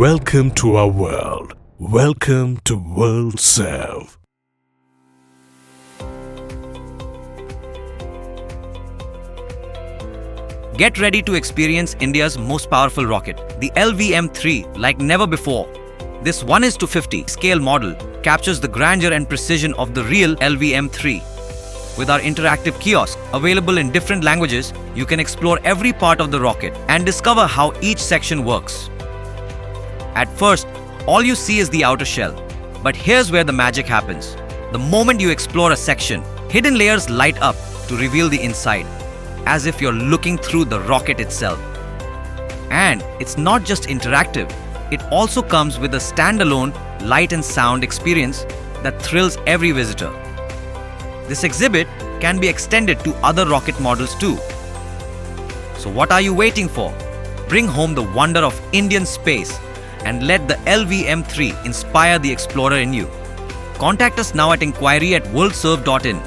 Welcome to our world. Welcome to WorldServe. Get ready to experience India's most powerful rocket, the LVM-3, like never before. This 1:50 scale model captures the grandeur and precision of the real LVM-3. With our interactive kiosk, available in different languages, you can explore every part of the rocket and discover how each section works. At first, all you see is the outer shell. But here's where the magic happens. The moment you explore a section, hidden layers light up to reveal the inside, as if you're looking through the rocket itself. And it's not just interactive, it also comes with a standalone light and sound experience that thrills every visitor. This exhibit can be extended to other rocket models too. So what are you waiting for? Bring home the wonder of Indian space and let the LVM-3 inspire the explorer in you. Contact us now at inquiry@worldserve.in